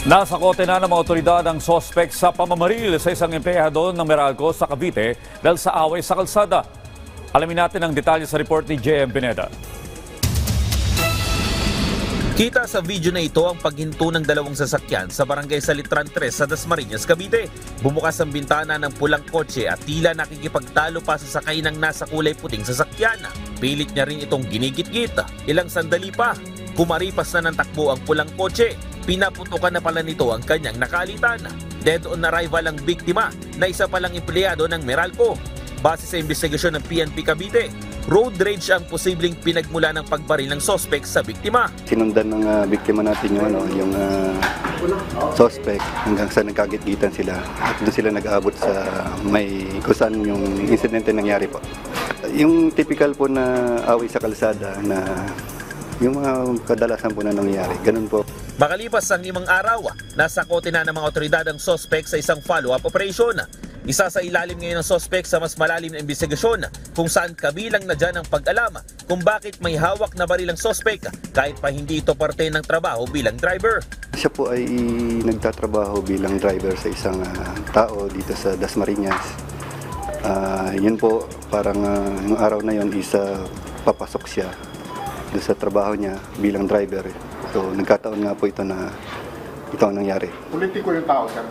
Nasa kote na ng mga otoridad ang sospek sa pamamaril sa isang empleyado ng Meralco sa Cavite dahil sa away sa kalsada. Alamin natin ang detalye sa report ni J.M. Pineda. Kita sa video na ito ang paghinto ng dalawang sasakyan sa barangay Salitran 3 sa Dasmariñas, Cavite. Bumukas ang bintana ng pulang kotse at tila nakikipagtalo pa sa sakay ng nasa kulay puting sasakyan. Pilit niya rin itong ginigit-git. Ilang sandali pa, kumaripas na ng takbo ang pulang kotse. Pinaputukan na pala nito ang kanyang nakalitan. Dead on arrival ang biktima na isa palang empleyado ng Meralco. Base sa investigasyon ng PNP Cavite, road rage ang posibleng pinagmula ng pagbaril ng sospek sa biktima. Sinundan ng biktima natin yung suspect hanggang sa nagkagit-gitan sila at doon sila nag-aabot sa may kusan yung insidente nangyari po. Yung typical po na away sa kalsada na yung mga kadalasan po na nangyari, ganun po. Makalipas ang 5 araw, nasa kote na ng mga otoridad ang sospek sa isang follow-up operation. Isa sa ilalim ngayon ng sospek sa mas malalim na investigasyon kung saan kabilang na dyan ang pag-alam kung bakit may hawak na baril ang sospek kahit pa hindi ito parte ng trabaho bilang driver. Siya po ay nagtatrabaho bilang driver sa isang tao dito sa Dasmariñas. Yun po, parang yung araw na yun papasok siya doon sa trabaho niya bilang driver. So nagkataon nga po ito na ito ang nangyari. Politiko yung tao, sir?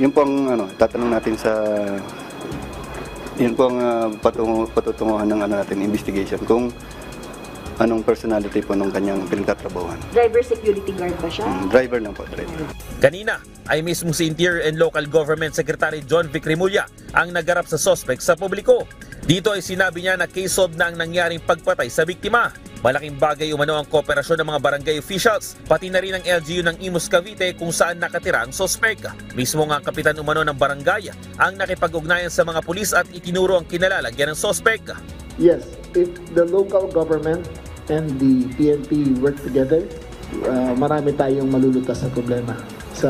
Yun po ang tatanong natin sa yun po ang patutunguhan ng natin investigation kung anong personality po ng kanyang pinagtatrabahuhan. Driver security guard ba siya? Driver lang po, driver. Kanina ay mismo si Interior and Local Government Secretary John Vic Remulla ang nagarap sa sospek sa publiko. Dito ay sinabi niya na case solved na ang nangyaring pagpatay sa biktima. Malaking bagay umano ang kooperasyon ng mga barangay officials, pati na rin ang LGU ng Imus Cavite kung saan nakatira ang sospek. Mismo nga kapitan umano ng barangay ang nakipag-ugnayan sa mga pulis at itinuro ang kinalalagyan ng sospek. Yes, if the local government and the PNP work together, marami tayong malulutas na problema. Sa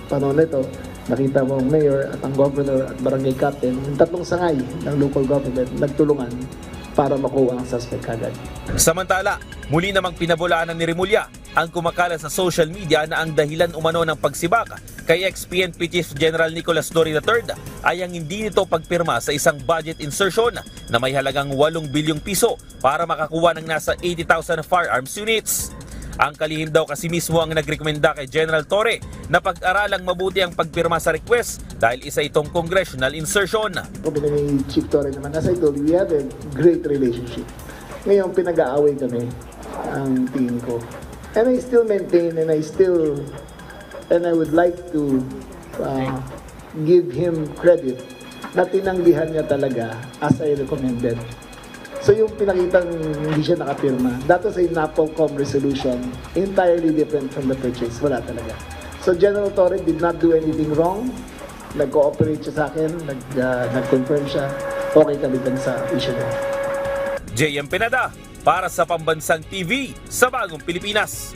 panahon nito, nakita mo ang mayor at ang governor at barangay captain, yung tatlong sangay ng local government nagtulungan para makuha ang suspect agad. Samantala, muli namang pinabulaan ni Remulla ang kumakalat sa social media na ang dahilan umano ng pagsibak kay ex-PNP Chief General Nicolas Torre III ay ang hindi nito pagpirma sa isang budget insertion na may halagang 8 bilyong piso para makakuha ng nasa 80,000 firearms units. Ang kalihim daw kasi mismo ang nagrekomenda kay General Torre na pag-aralang mabuti ang pagpirma sa request dahil isa itong congressional insertion. Kami na ni Chief Torre naman, as I told you, we have a great relationship. Ngayon, pinag-aaway kami ang team ko. And I still maintain and I would like to give him credit na tinanggihan niya talaga as I recommended. So yung pinakitang hindi siya nakapirma, that was a NAPOLCOM resolution, entirely different from the purchase. Wala talaga. So General Torre did not do anything wrong. Nag-cooperate siya sa akin, nag-confirm siya. Okay kami dun sa issue niya. J.M. Pineda para sa Pambansang TV sa Bagong Pilipinas.